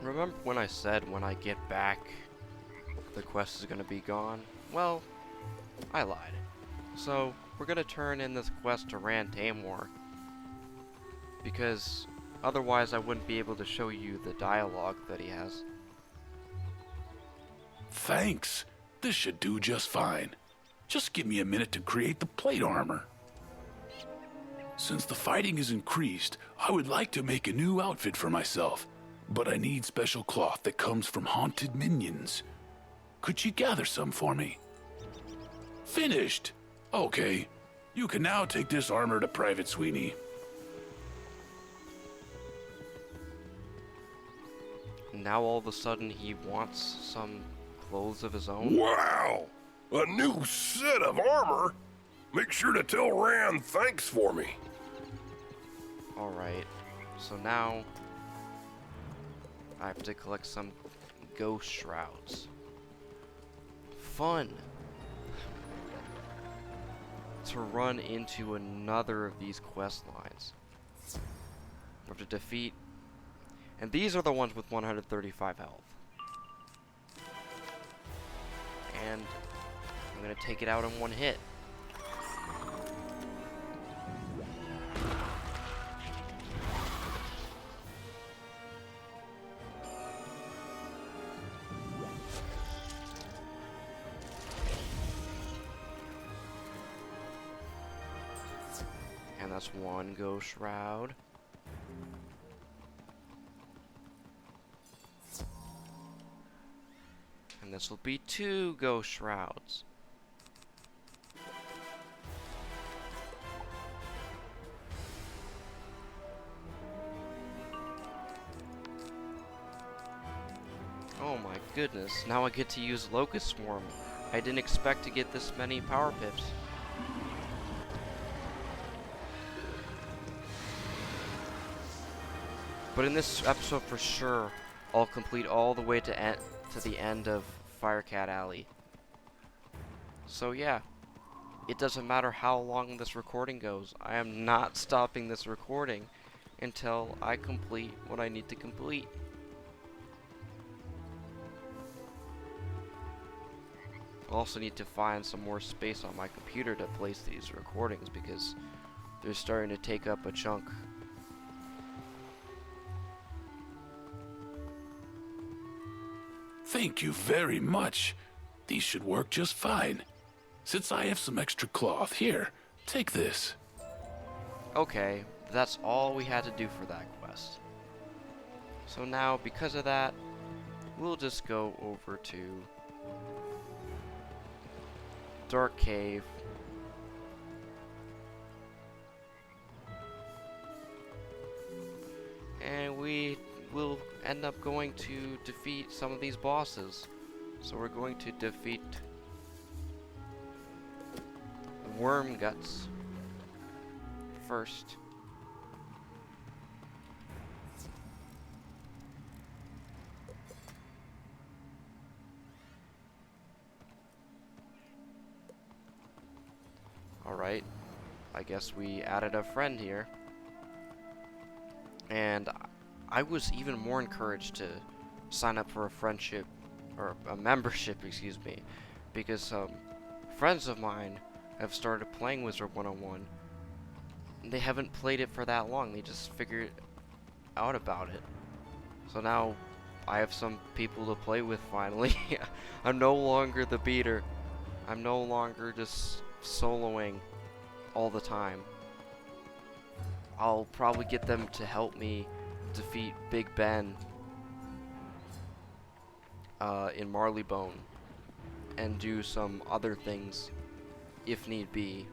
Remember when I said when I get back, the quest is gonna be gone? Well, I lied. So, we're gonna turn in this quest to Rand Tamor, because otherwise I wouldn't be able to show you the dialogue that he has. Thanks. This should do just fine. Just give me a minute to create the plate armor. Since the fighting is increased, I would like to make a new outfit for myself, but I need special cloth that comes from haunted minions. Could you gather some for me? Finished! Okay, you can now take this armor to Private Sweeney. Now all of a sudden he wants some clothes of his own? Wow! A new set of armor? Make sure to tell Rand thanks for me. Alright, so now I have to collect some ghost shrouds. Fun! To run into another of these quest lines. We have to defeat, and these are the ones with 135 health. And I'm gonna take it out in one hit. And that's one ghost shroud. And this will be 2 ghost shrouds. Oh my goodness, now I get to use Locust Swarm. I didn't expect to get this many power pips. But in this episode for sure, I'll complete all the way to the end of Firecat Alley. So yeah, it doesn't matter how long this recording goes. I am not stopping this recording until I complete what I need to complete. I also need to find some more space on my computer to place these recordings because they're starting to take up a chunk. Thank you very much. These should work just fine. Since I have some extra cloth, here, take this. Okay, that's all we had to do for that quest. So now, because of that, we'll just go over to Dark Cave. And we will end up going to defeat some of these bosses. So we're going to defeat the Worm Guts first. Alright, I guess we added a friend here. And I was even more encouraged to sign up for a friendship, or a membership, excuse me, because friends of mine have started playing Wizard101. They haven't played it for that long, they just figured out about it. So now I have some people to play with finally. I'm no longer the beater. I'm no longer just soloing all the time. I'll probably get them to help me defeat Big Ben in Marleybone and do some other things if need be.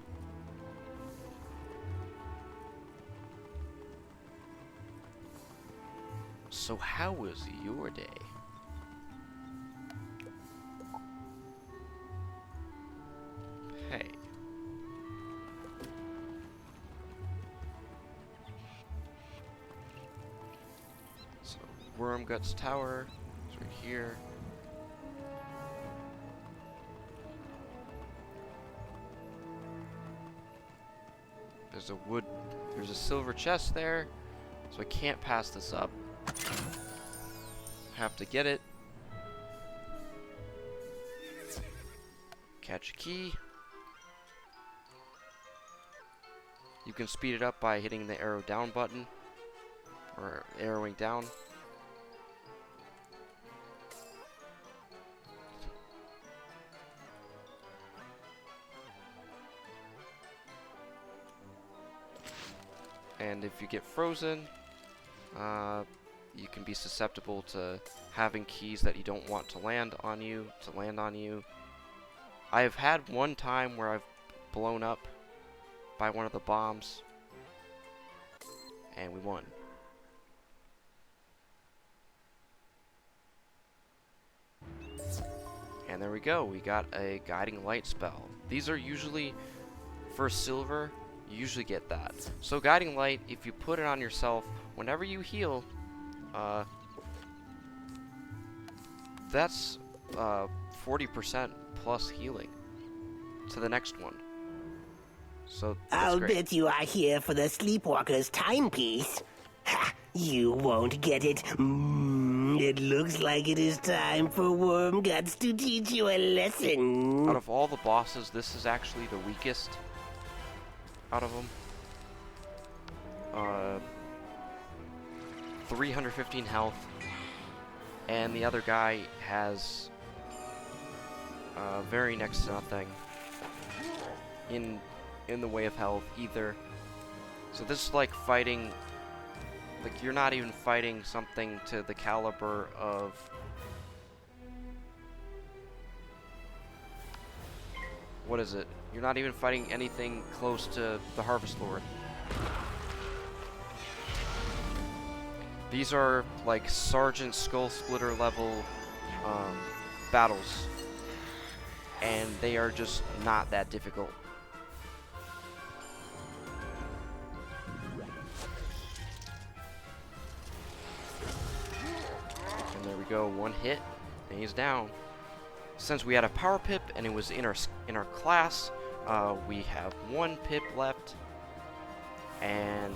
So how was your day? Hey. So Wormguts Tower is right here. There's a silver chest there, so I can't pass this up. have to get it. Catch a key. You can speed it up by hitting the arrow down button, or arrowing down. And if you get frozen, you can be susceptible to having keys that you don't want to land on you, I have had one time where I've blown up by one of the bombs, and we won. And there we go, we got a guiding light spell. These are usually, for silver, you usually get that. So guiding light, if you put it on yourself, whenever you heal, that's 40% plus healing to the next one. So I'll great. bet you are here for the Sleepwalker's timepiece. Ha! You won't get it. It looks like it is time for Wormguts to teach you a lesson. Out of all the bosses, this is actually the weakest out of them. 315 health, and the other guy has very next to nothing in the way of health either. So this is like fighting, like you're not even fighting something to the caliber of what is it? You're not even fighting anything close to the Harvest Lord. These are like Sergeant Skull Splitter level battles, and they are just not that difficult. And there we go, one hit, and he's down. Since we had a power pip and it was in our class, we have one pip left, and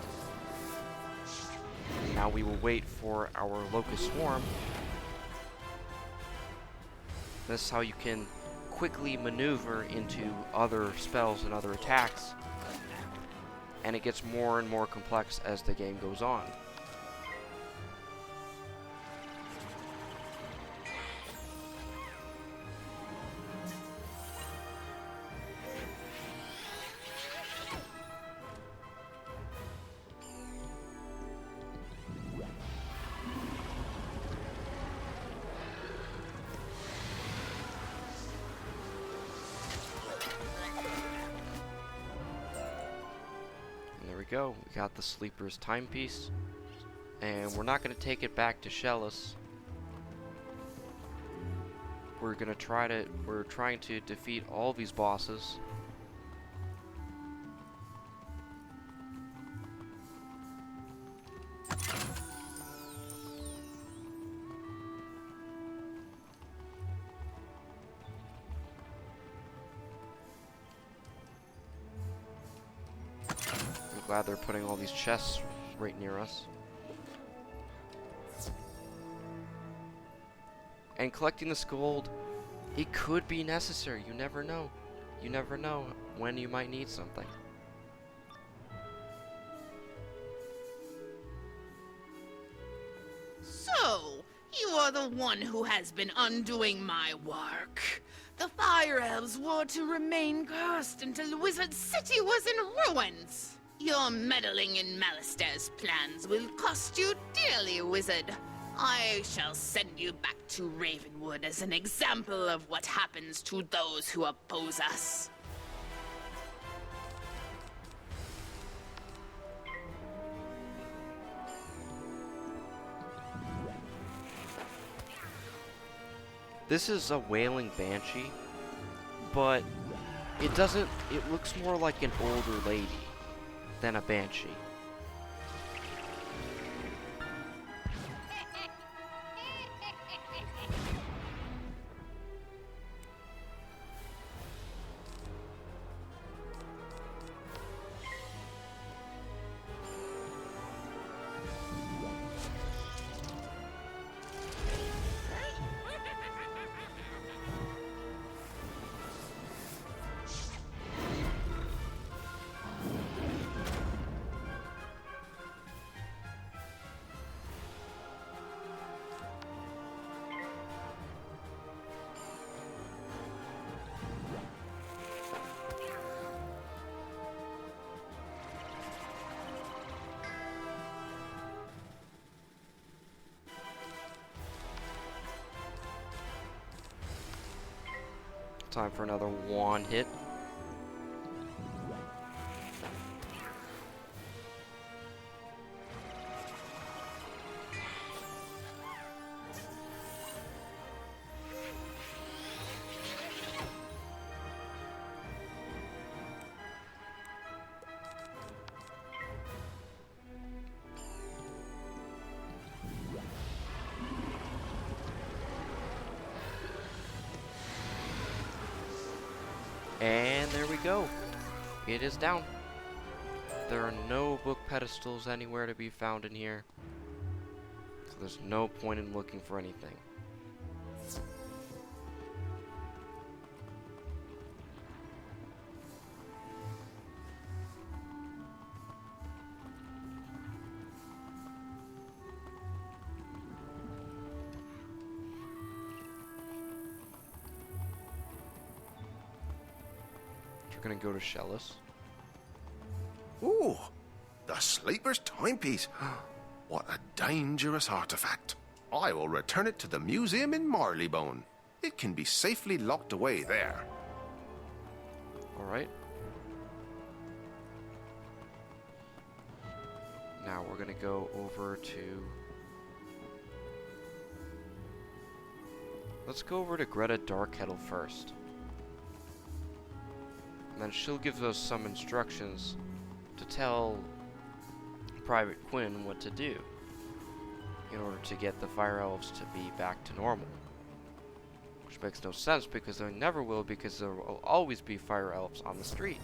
now we will wait for our Locust Swarm. This is how you can quickly maneuver into other spells and other attacks, and it gets more and more complex as the game goes on. Go. We got the Sleeper's timepiece, and we're not going to take it back to Shellis. We're trying to defeat all these bosses. Glad they're putting all these chests right near us. And collecting this gold, it could be necessary. You never know. You never know when you might need something. So, you are the one who has been undoing my work. The Fire Elves were to remain cursed until Wizard City was in ruins. Your meddling in Malister's plans will cost you dearly, Wizard. I shall send you back to Ravenwood as an example of what happens to those who oppose us. This is a Wailing Banshee, but it looks more like an older lady than a banshee. Time for another wand hit. And there we go. It is down. There are no book pedestals anywhere to be found in here. So there's no point in looking for anything. We're gonna go to Shellis. Ooh, the Sleeper's timepiece. What a dangerous artifact. I will return it to the museum in Marleybone. It can be safely locked away there. Alright. Now we're gonna go over to... Let's go over to Greta Darkhettle first. And then she'll give us some instructions to tell Private Quinn what to do in order to get the Fire Elves to be back to normal. Which makes no sense because there never will, because there will always be Fire Elves on the street.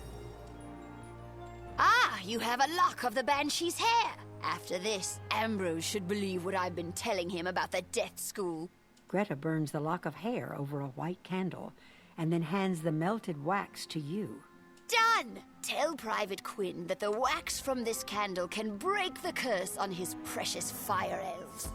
Ah, you have a lock of the Banshee's hair. After this, Ambrose should believe what I've been telling him about the death school. Greta burns the lock of hair over a white candle and then hands the melted wax to you. Done! Tell Private Quinn that the wax from this candle can break the curse on his precious fire elves.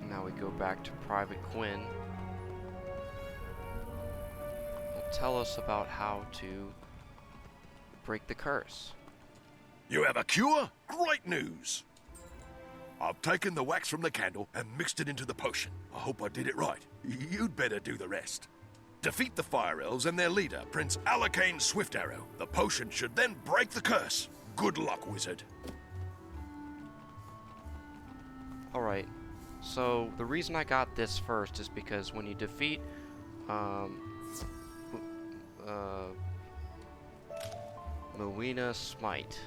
Now we go back to Private Quinn. He'll tell us about how to break the curse. You have a cure? Great news! I've taken the wax from the candle and mixed it into the potion. I hope I did it right. You'd better do the rest. Defeat the Fire Elves and their leader, Prince Alicane Swiftarrow. The potion should then break the curse. Good luck, wizard. Alright, so the reason I got this first is because when you defeat Melina Smite,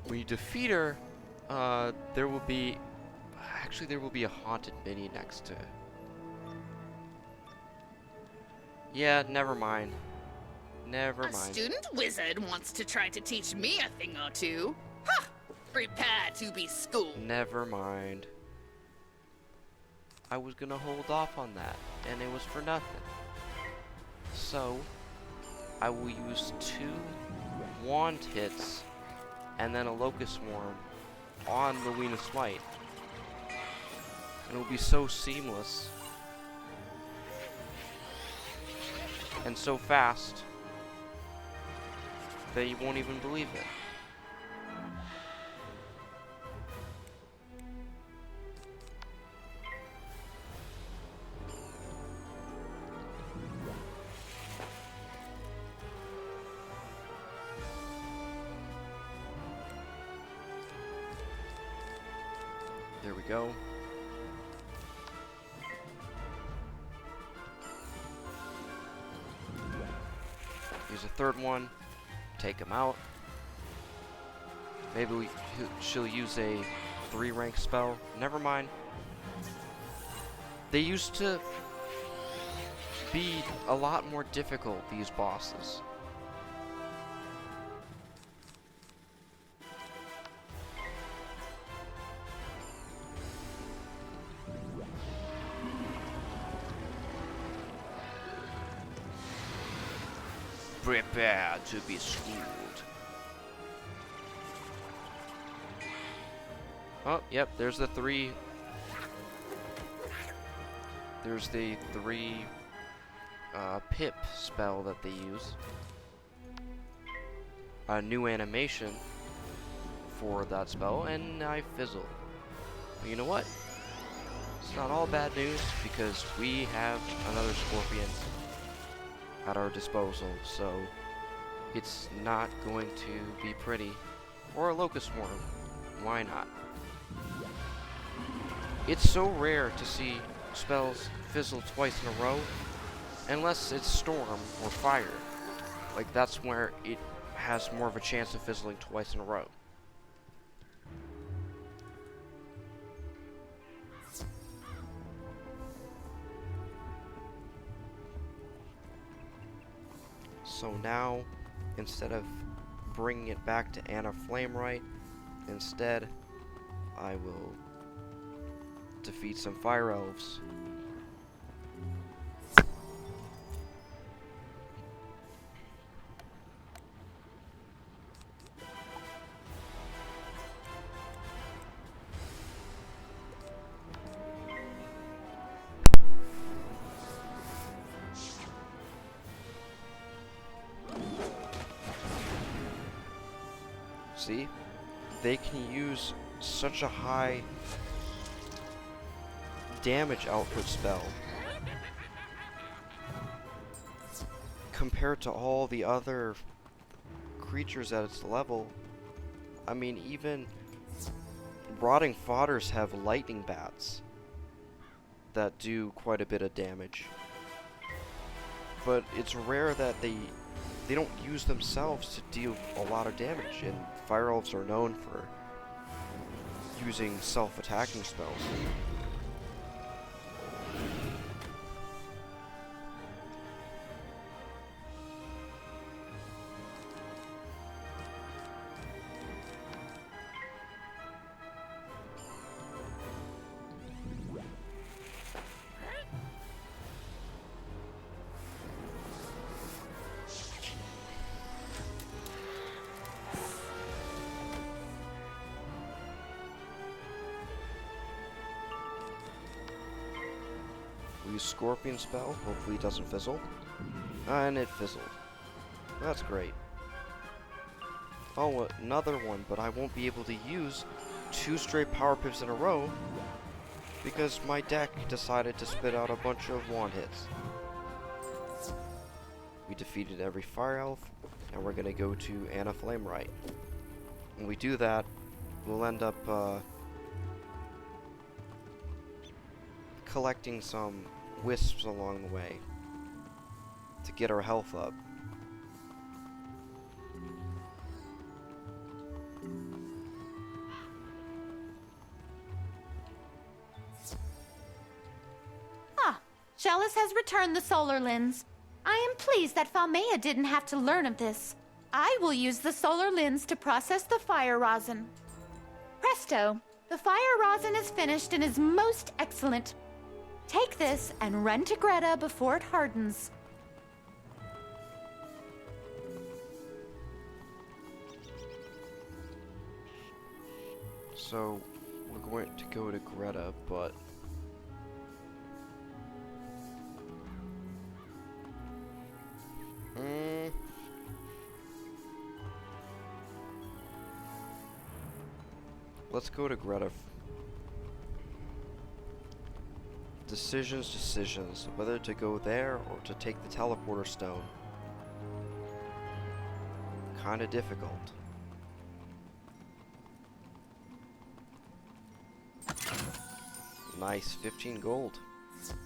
when you defeat her, there will be a haunted mini next to it. Yeah, never mind. Never A mind. student wizard wants to try to teach me a thing or two. Ha! Prepare to be schooled. Never mind. I was gonna hold off on that, and it was for nothing. So, I will use 2 wand hits and then a Locust Swarm on Melina Smite. And it will be so seamless and so fast that you won't even believe it. There we go. Use a third one. Take him out. Maybe she'll use a 3-rank spell. Never mind. They used to be a lot more difficult, these bosses. Prepare to be schooled. Oh, yep, there's the 3 there's the 3 pip spell that they use. A new animation for that spell, and I fizzle. But you know what? It's not all bad news, because we have another Scorpion at our disposal, so it's not going to be pretty. Or a Locust Swarm. Why not? It's so rare to see spells fizzle twice in a row, unless it's Storm or Fire. Like, that's where it has more of a chance of fizzling twice in a row. So now, instead of bringing it back to Anna Flameright, instead, I will defeat some Fire Elves. See? They can use such a high damage output spell compared to all the other creatures at its level. I mean, even rotting fodders have lightning bats that do quite a bit of damage. But it's rare that they don't use themselves to deal a lot of damage, and Fire Elves are known for using self-attacking spells. Use Scorpion spell, hopefully it doesn't fizzle. And it fizzled. That's great. Oh, another one, but I won't be able to use 2 straight power pips in a row because my deck decided to spit out a bunch of wand hits. We defeated every Fire Elf, and we're gonna go to Anna Flameright. When we do that, we'll end up collecting some wisps along the way to get our health up. Jealous has returned the solar lens. I am pleased that Falmea didn't have to learn of this. I will use the solar lens to process the fire rosin. Presto! The fire rosin is finished and is most excellent. Take this and run to Greta before it hardens. So, we're going to go to Greta, but let's go to Greta. Decisions, whether to go there or to take the teleporter stone. Kinda difficult. Nice, 15 gold.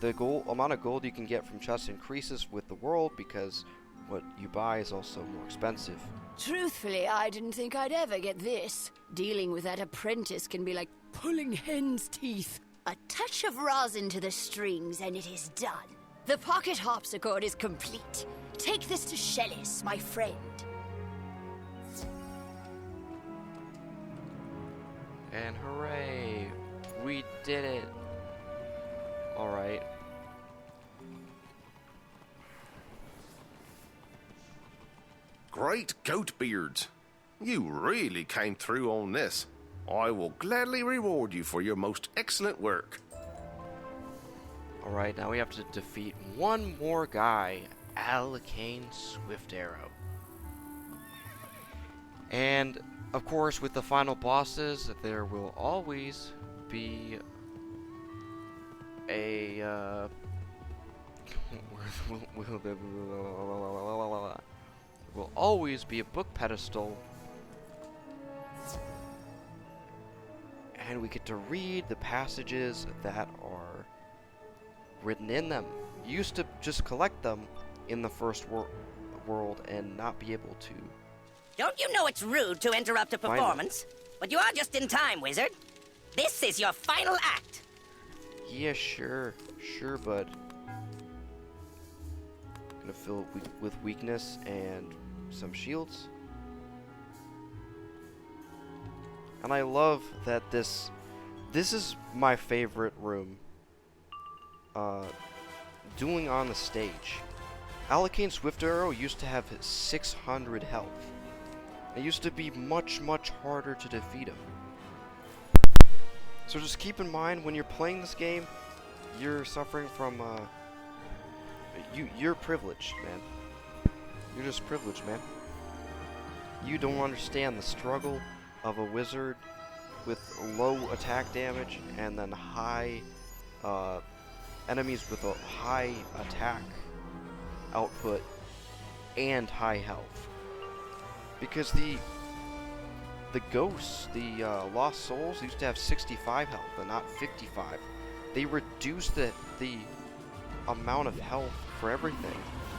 The amount of gold you can get from chests increases with the world because what you buy is also more expensive. Truthfully, I didn't think I'd ever get this. Dealing with that apprentice can be like pulling hen's teeth. A touch of rosin to the strings and it is done. The pocket harpsichord is complete. Take this to Shellis, my friend. And hooray! We did it! Alright. Great goat beards. You really came through on this. I will gladly reward you for your most excellent work. Alright, now we have to defeat one more guy, Alicane Swiftarrow. And, of course, with the final bosses, there will always be a, will always be a book pedestal, and we get to read the passages that are written in them. You used to just collect them in the first world and not be able to. Don't you know it's rude to interrupt a performance? But you are just in time, Wizard. This is your final act. Yeah, sure, bud. Gonna fill it with weakness and some shields. And I love that this is my favorite room. Dueling on the stage. Alicane Swiftarrow used to have 600 health. It used to be much harder to defeat him. So just keep in mind when you're playing this game, you're suffering from you're privileged, man. You're just privileged, man. You don't understand the struggle of a wizard with low attack damage and then high enemies with a high attack output and high health. Because the ghosts, the lost souls, used to have 65 health and not 55. They reduced the amount of health for everything,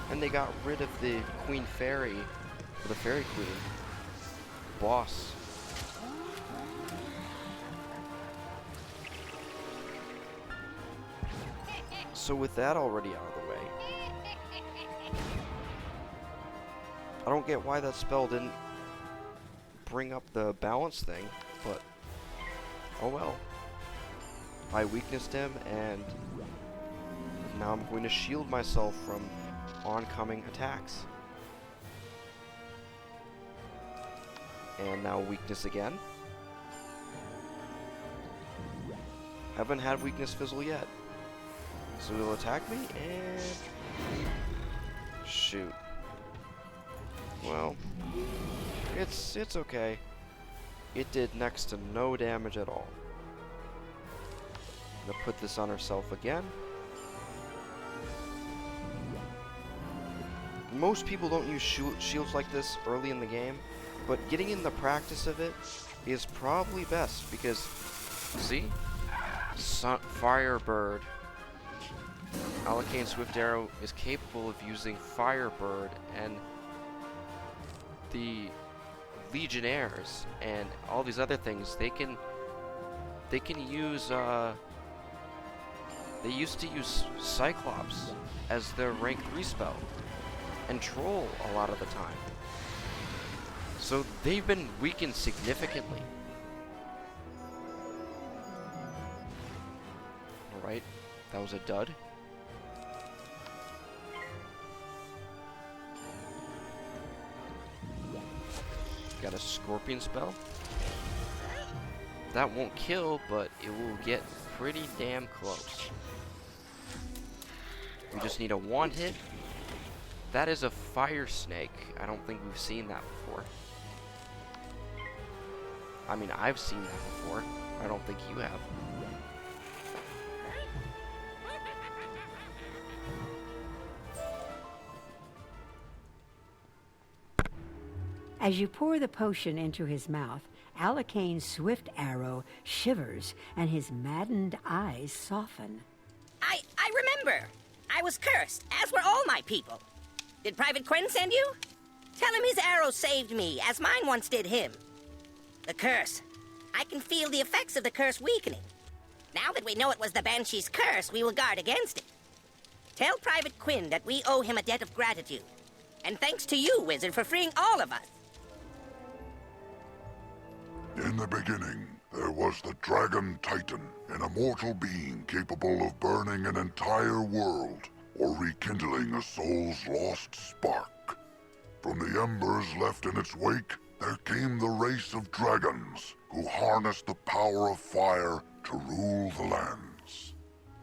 and they got rid of the Queen Fairy, or the Fairy Queen boss. So with that already out of the way, I don't get why that spell didn't bring up the balance thing, but oh well. I weaknessed him, and now I'm going to shield myself from oncoming attacks. And now weakness again. Haven't had weakness fizzle yet. So he'll attack me, and shoot. Well, it's okay. It did next to no damage at all. I'm gonna put this on herself again. Most people don't use shields like this early in the game, but getting in the practice of it is probably best because, see? Firebird. Alicane Swiftarrow is capable of using Firebird, and the Legionnaires and all these other things, they can use they used to use Cyclops as their rank 3 spell and Troll a lot of the time. So they've been weakened significantly. Alright, that was a dud. Got a Scorpion spell. That won't kill, but it will get pretty damn close. We just need a one hit. That is a Fire Snake. I don't think we've seen that before. I mean, I've seen that before. I don't think you have. As you pour the potion into his mouth, Alicane Swiftarrow shivers and his maddened eyes soften. I remember. I was cursed, as were all my people. Did Private Quinn send you? Tell him his arrow saved me, as mine once did him. The curse. I can feel the effects of the curse weakening. Now that we know it was the Banshee's curse, we will guard against it. Tell Private Quinn that we owe him a debt of gratitude. And thanks to you, Wizard, for freeing all of us. In the beginning, there was the Dragon Titan, an immortal being capable of burning an entire world or rekindling a soul's lost spark. From the embers left in its wake, there came the race of dragons who harnessed the power of fire to rule the lands.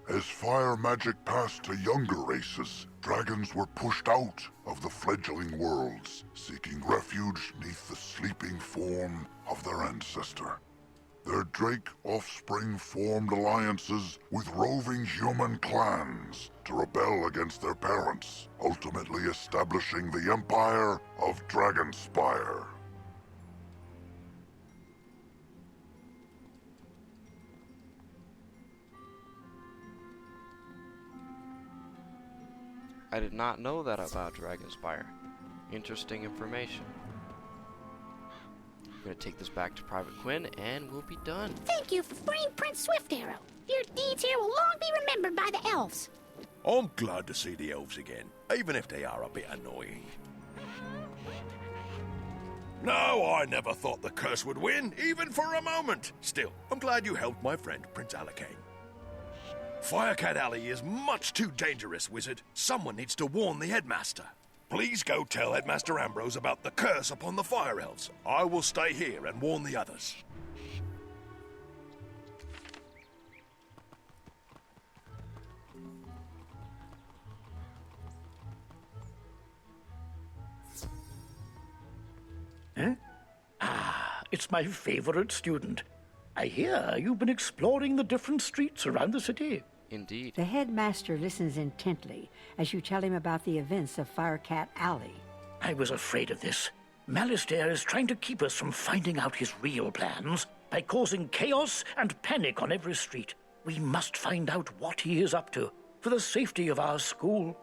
As fire magic passed to younger races, dragons were pushed out of the fledgling worlds, seeking refuge neath the sleeping form of their ancestor. Their drake offspring formed alliances with roving human clans to rebel against their parents, ultimately establishing the empire of Dragonspire. I did not know that about Dragonspire. Interesting information. I'm gonna take this back to Private Quinn, and we'll be done. Thank you for freeing Prince Swiftarrow. Your deeds here will long be remembered by the elves. I'm glad to see the elves again, even if they are a bit annoying. No, I never thought the curse would win, even for a moment. Still, I'm glad you helped my friend, Prince Alicane. Firecat Alley is much too dangerous, Wizard. Someone needs to warn the headmaster. Please go tell Headmaster Ambrose about the curse upon the Fire Elves. I will stay here and warn the others. Huh? Ah, it's my favorite student. I hear you've been exploring the different streets around the city. Indeed. The headmaster listens intently as you tell him about the events of Firecat Alley. I was afraid of this. Malistaire is trying to keep us from finding out his real plans by causing chaos and panic on every street. We must find out what he is up to for the safety of our school.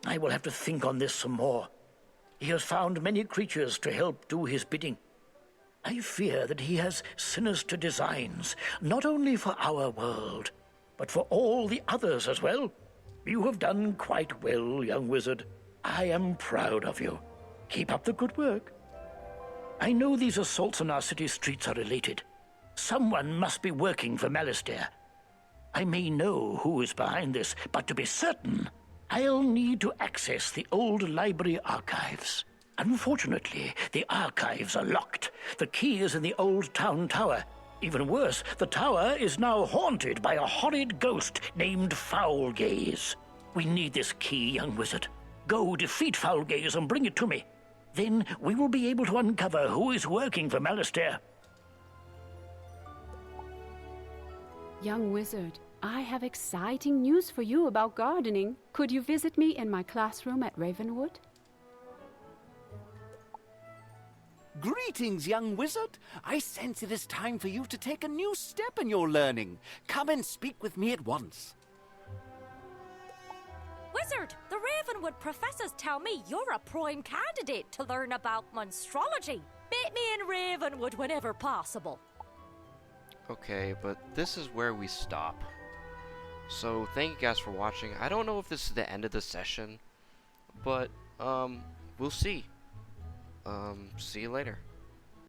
I will have to think on this some more. He has found many creatures to help do his bidding. I fear that he has sinister designs, not only for our world, but for all the others as well. You have done quite well, young wizard. I am proud of you. Keep up the good work. I know these assaults on our city streets are related. Someone must be working for Malistaire. I may know who is behind this, but to be certain, I'll need to access the old library archives. Unfortunately, the archives are locked. The key is in the old town tower. Even worse, the tower is now haunted by a horrid ghost named Foulgaze. We need this key, young wizard. Go defeat Foulgaze and bring it to me. Then we will be able to uncover who is working for Malistaire. Young wizard, I have exciting news for you about gardening. Could you visit me in my classroom at Ravenwood? Greetings, young wizard. I sense it is time for you to take a new step in your learning. Come and speak with me at once. Wizard, the Ravenwood professors tell me you're a prime candidate to learn about monstrology. Meet me in Ravenwood whenever possible. Okay, but this is where we stop. So thank you guys for watching. I don't know if this is the end of the session, but we'll see. See you later.